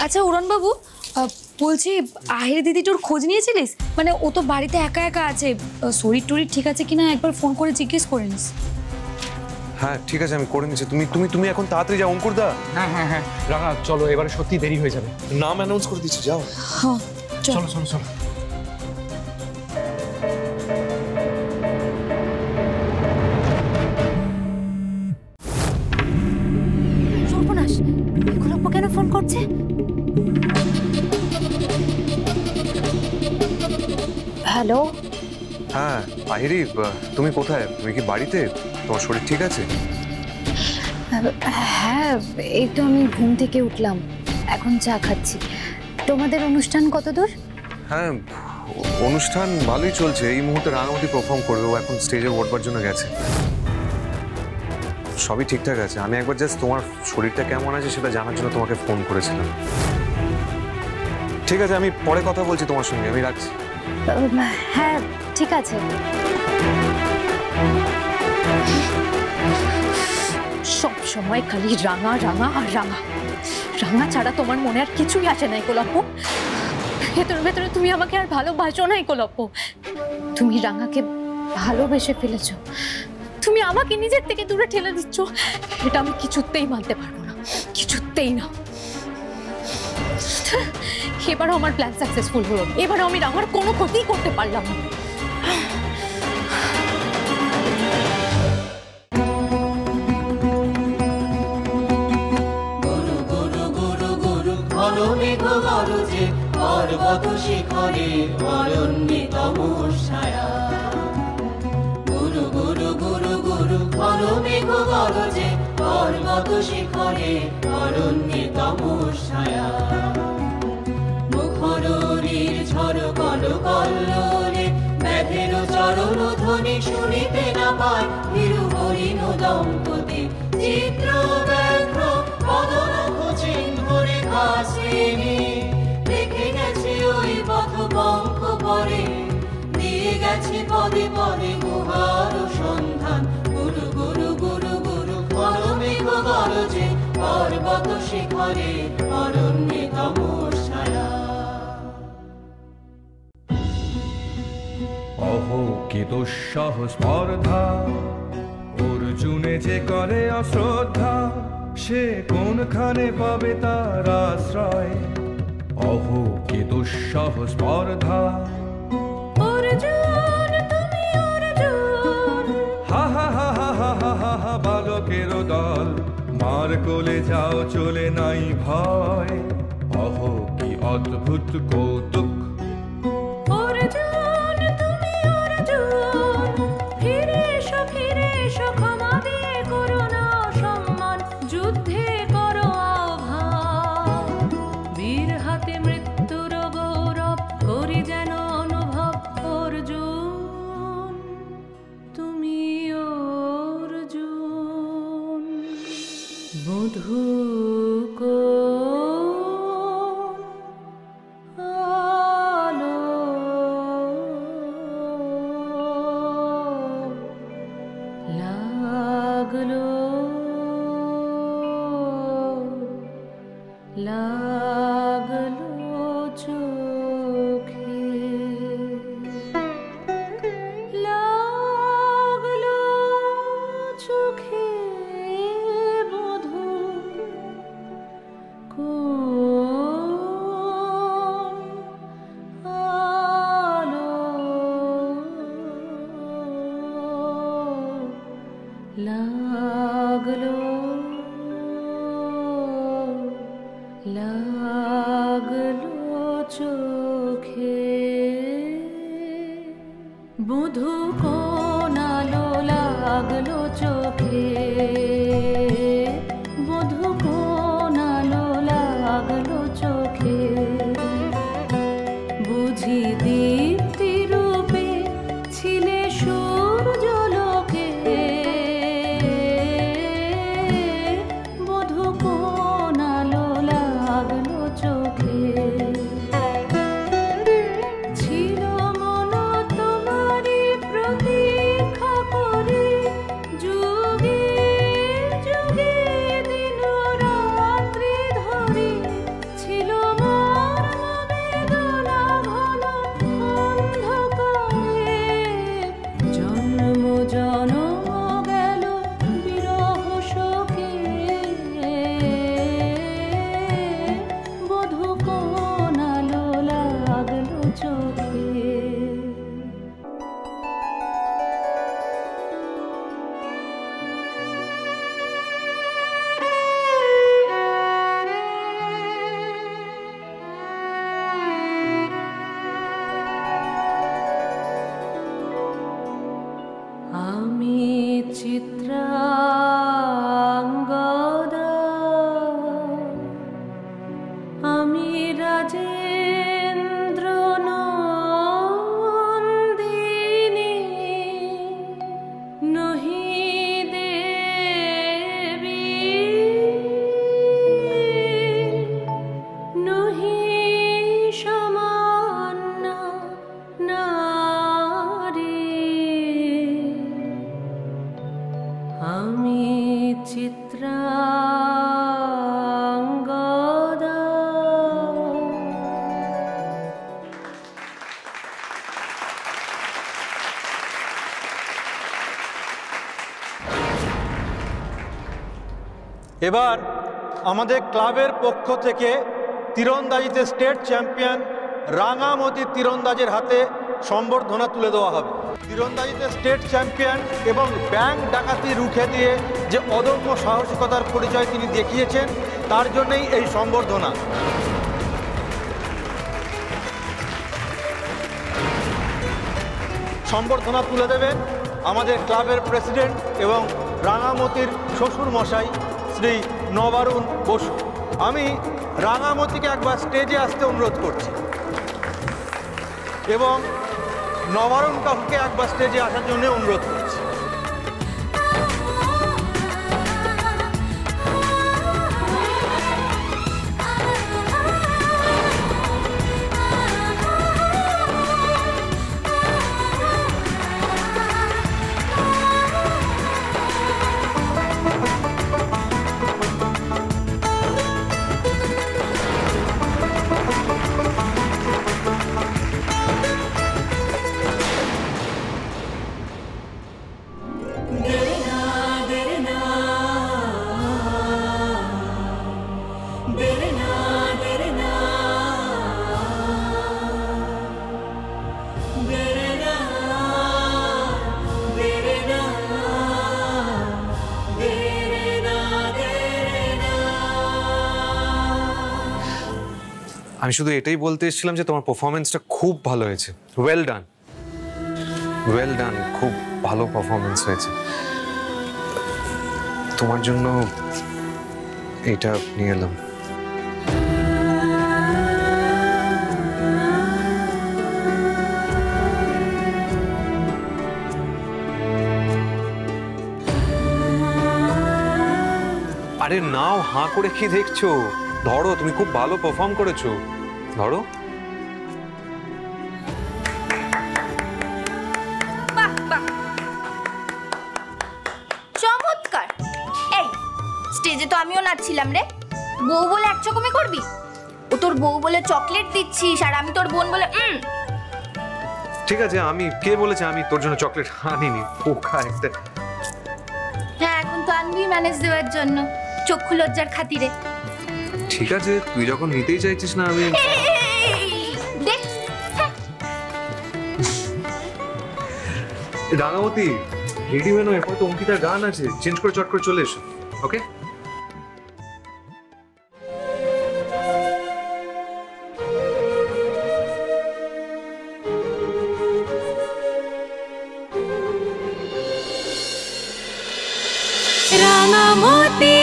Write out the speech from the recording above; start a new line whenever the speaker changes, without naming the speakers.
আচ্ছা উড়নবাবু, বলছি আহির দিদিটোর খোঁজ নিয়েছিলিস? মানে ও তো বাড়িতে একা একা আছে, শরীর টরীর ঠিক আছে কিনা একবার ফোন করে জিজ্ঞেস করে নিস।
হ্যাঁ ঠিক আছে, আমি করে নিচ্ছি। তুমি তুমি তুমি এখন তাড়াতাড়ি যাও অঙ্কুরদা।
হ্যাঁ হ্যাঁ হ্যাঁ রাঙা, চলো এবারে সত্যি দেরি হয়ে যাবে।
নাম অ্যানাউন্স করে দিচ্ছি, যাও।
হ্যাঁ
চলো চলো চলো।
সর্বনাশ, গোলাপ্প কেন ফোন করছে? হ্যালো।
হ্যাঁ আহিরি, তুমি কোথায়? তুমি কি বাড়িতে? তোমার শরীর ঠিক আছে?
হ্যাঁ, এই তো আমি ঘুম থেকে উঠলাম, এখন চা খাচ্ছি। তোমাদের অনুষ্ঠান কত দূর?
হ্যাঁ অনুষ্ঠান ভালোই চলছে। এই মুহূর্তে রাঙামাটি পারফর্ম করবে, ও এখন স্টেজে ওঠবার জন্য গেছে। সবই ঠিকঠাক আছে। আমি একবার জাস্ট তোমার শরীরটা কেমন আছে সেটা জানার জন্য তোমাকে ফোন করেছিলাম। ঠিক আছে, আমি পরে কথা বলছি তোমার সঙ্গে, আমি রাখছি।
হ্যাঁ ঠিক আছে। সব সময় খালি রাঙা রাঙা আর রাঙা। রাঙা ছাড়া তোমার মনে আর কিছুই আসে নাই গোলাপ্প। ভেতরে ভেতরে তুমি আমাকে আর ভালোবাসো নাই গোলাপ্প। তুমি রাঙাকে ভালোবেসে ফেলেছো, তুমি আমাকে নিজের থেকে দূরে ঠেলে দিচ্ছ। এটা আমি কিছুতেই মানতে পারবো না, কিছুতেই না। এবারও আমার প্ল্যান সাকসেসফুল হলো, এবারও আমি রাঙার কোনো ক্ষতি করতে পারলাম না।
পর্বত শিখরে অরণ্যে তমস্ছায়া, গুরু গুরু গুরু গুরু ঘন মেঘ গরজে পর্বত শিখরে অরণ্যে তমস্ছায়া, মুখরীর ঝড় কল কল্লোলে ব্যাধের চরণ ধ্বনি শুনিতে না পায় ভীরু হরিণ দম্পতি চিত্র ব্যাঘ্র পদনখ চিহ্ন রেখা শ্রেণী রেখে গেছে ওই পথ পঙ্ক পরে, দিয়ে গেছে পদে পদে গুহার সন্ধান। গুরু গুরু গুরু গুরু ঘন মেঘ গরজে পর্বত শিখরে অরণ্যে তমস্ছায়া।
অহো কি দুঃসহ স্পর্ধা, অর্জুনে যে করে অশ্রদ্ধা, সে কোনখানে পাবে তার আশ্রয়। অহো কি দুঃসহ স্পর্ধা,
অর্জুন তুমি অর্জুন,
হা হা হা হা হা হা হা হা, বালকের দল মার কোলে যাও চলে নাই ভয়। অহো কি অদ্ভুত কৌতুক,
অর্জুন তুমি অর্জুন, ফিরে এসো ক্ষমা দিয়ে করো না সম্মান, যুদ্ধে করো আহ্বান, বীর হাতে মৃত্যুর গৌরব করি যেন অনুভব। অর্জুন তুমি অর্জুন, বধূ লাগলো চোখে, লাগলো চোখে বধূ কোন আলো, লাগলো লাগলো চোখে, বধূ কোন আলো লাগলো চোখে, বধূ কোন আলো লাগলো চোখে, বুঝি দীপ্তি রূপে ছিলে সূর্যলোকে, বধূ কোন আলো লাগলো চোখে। আমি রাজেন্দ্র নন্দিনী নহি দেবী নহি সামান্য নারী আমি চিত্রাঙ্গদা।
এবার আমাদের ক্লাবের পক্ষ থেকে তীরন্দাজিতে স্টেট চ্যাম্পিয়ন রাঙামতি তীরন্দাজের হাতে সম্বর্ধনা তুলে দেওয়া হবে। তীরন্দাজিতে স্টেট চ্যাম্পিয়ন এবং ব্যাংক ডাকাতি রুখে দিয়ে যে অদম্য সাহসিকতার পরিচয় তিনি দেখিয়েছেন, তার জন্যই এই সম্বর্ধনা। সম্বর্ধনা তুলে দেবেন আমাদের ক্লাবের প্রেসিডেন্ট এবং রাঙামতির শ্বশুর মশাই শ্রী নবারুণ বসু। আমি রাঙামতিকে একবার স্টেজে আসতে অনুরোধ করছি এবং নবারুণ কাকুকে একবার স্টেজে আসার জন্য অনুরোধ করছি।
আমি শুধু এটাই বলতে এসেছিলাম যে তোমার পারফরমেন্সটা খুব ভালো হয়েছে। ওয়েল ডান, ওয়েল ডান, খুব ভালো পারফরমেন্স হয়েছে। তোমার জন্য এটা নিয়ে এলাম। আরে নাও, হাঁ করে কি দেখছো? ধরো, তুমি খুব ভালো পারফর্ম করেছো, ধরো।
চমৎকার। এই স্টেজে তো আমিও নাচছিলাম রে। বউ বলে একরকমই করবি? ও তোর বউ বলে চকলেট দিচ্ছিস আর আমি তোর বোন বলে
ঠিক আছে, আমি কে বলেছে আমি তোর জন্য চকলেট আনিনি? পোকা একটা।
হ্যাঁ, এখন তো আনবি ম্যানেজ দেওয়ার জন্য, চক্ষু লজ্জার খাতিরে।
ঠিক আছে, তুই যখন নিতেই চাইছিস না, আমি
দেখ।
রাঙামতি রেডি হয়ে নাও, এরপর তো অঙ্কিতার গান আছে, চেঞ্জ করে চট করে চলে এসো। ওকে?
রাঙামতি